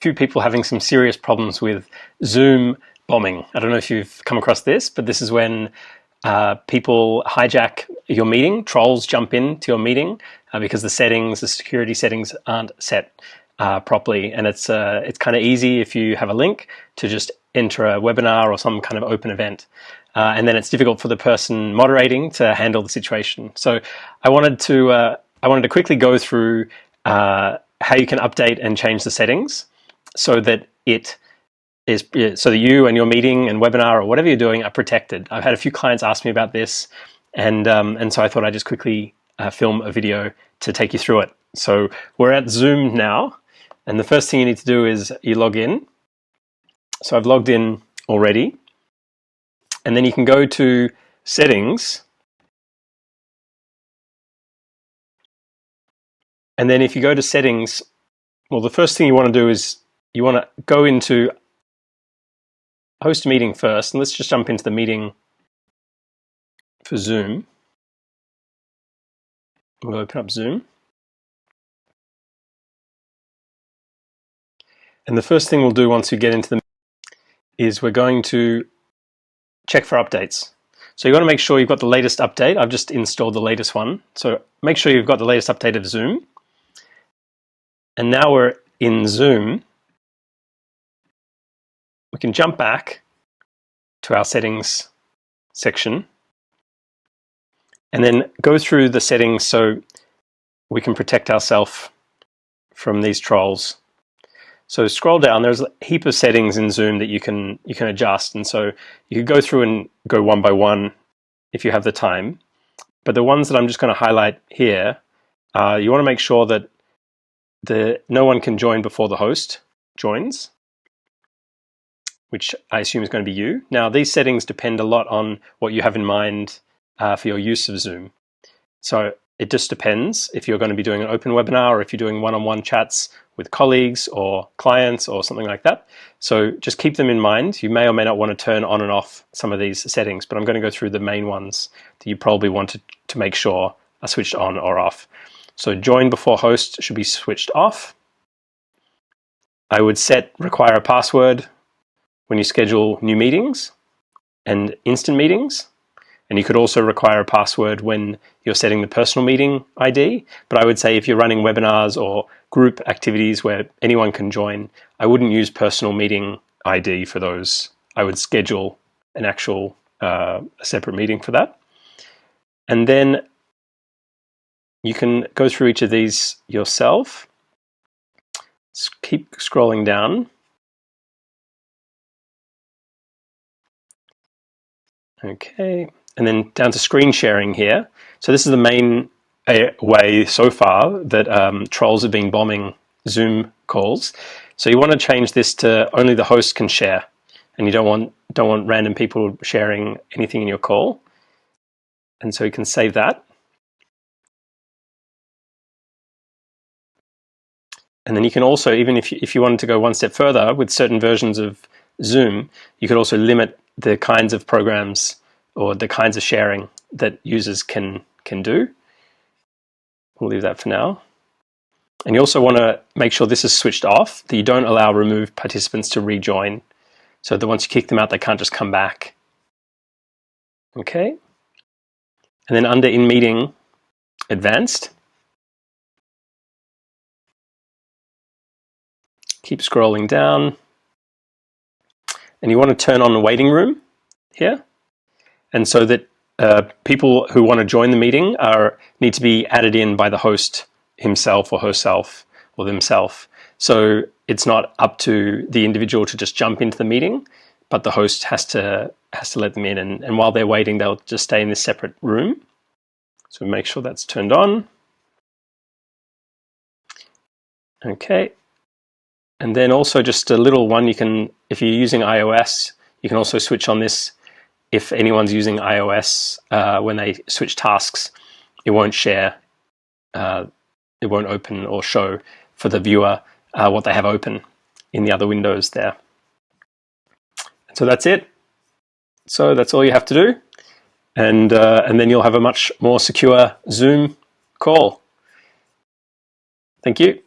few people having some serious problems with Zoom bombing. I don't know if you've come across this, but this is when people hijack your meeting. Trolls jump into your meeting because the security settings aren't set properly. And it's kind of easy if you have a link to just enter a webinar or some kind of open event. And then it's difficult for the person moderating to handle the situation. So I wanted to quickly go through how you can update and change the settings so that so that you and your meeting and webinar or whatever you're doing are protected. I've had a few clients ask me about this, and so I thought I'd just quickly film a video to take you through it. So we're at Zoom now, and the first thing you need to do is you log in. So I've logged in already, and then you can go to Settings, and then if you go to Settings, well, the first thing you want to do is you want to go into Host Meeting first, and let's just jump into the meeting for Zoom. We'll open up Zoom. And the first thing we'll do once we get into the meeting is we're going to check for updates. So you want to make sure you've got the latest update. I've just installed the latest one. So make sure you've got the latest update of Zoom. And now we're in Zoom. We can jump back to our settings section and then go through the settings so we can protect ourselves from these trolls. So scroll down, there's a heap of settings in Zoom that you can adjust, and so you can go through and go one by one if you have the time. But the ones that I'm just going to highlight here, you want to make sure that no one can join before the host joins, which I assume is going to be you. Now, these settings depend a lot on what you have in mind for your use of Zoom. So it just depends if you're going to be doing an open webinar or if you're doing one-on-one chats with colleagues or clients or something like that. So just keep them in mind. You may or may not want to turn on and off some of these settings, but I'm going to go through the main ones that you probably want to make sure are switched on or off. So join before host should be switched off. I would require a password when you schedule new meetings and instant meetings. And you could also require a password when you're setting the personal meeting ID. But I would say if you're running webinars or group activities where anyone can join, I wouldn't use personal meeting ID for those. I would schedule an actual a separate meeting for that. And then you can go through each of these yourself. Keep scrolling down. Okay, and then down to screen sharing here. So this is the main way so far that trolls have been bombing Zoom calls. So you want to change this to only the host can share, and you don't want random people sharing anything in your call. And so you can save that. And then you can also, even if you wanted to go one step further with certain versions of Zoom, you could also limit the kinds of programs or the kinds of sharing that users can do. We'll leave that for now. And you also want to make sure this is switched off, that you don't allow removed participants to rejoin, so that once you kick them out, they can't just come back. Okay. And then under In Meeting, Advanced, keep scrolling down. And you want to turn on the waiting room here. And so that people who want to join the meeting need to be added in by the host himself or herself or themselves. So it's not up to the individual to just jump into the meeting, but the host has to let them in. And while they're waiting, they'll just stay in this separate room. So make sure that's turned on. Okay. And then also just a little one, if you're using iOS, you can also switch on this. If anyone's using iOS, when they switch tasks, it won't share, it won't open or show for the viewer what they have open in the other windows there. So that's it. So that's all you have to do. And then you'll have a much more secure Zoom call. Thank you.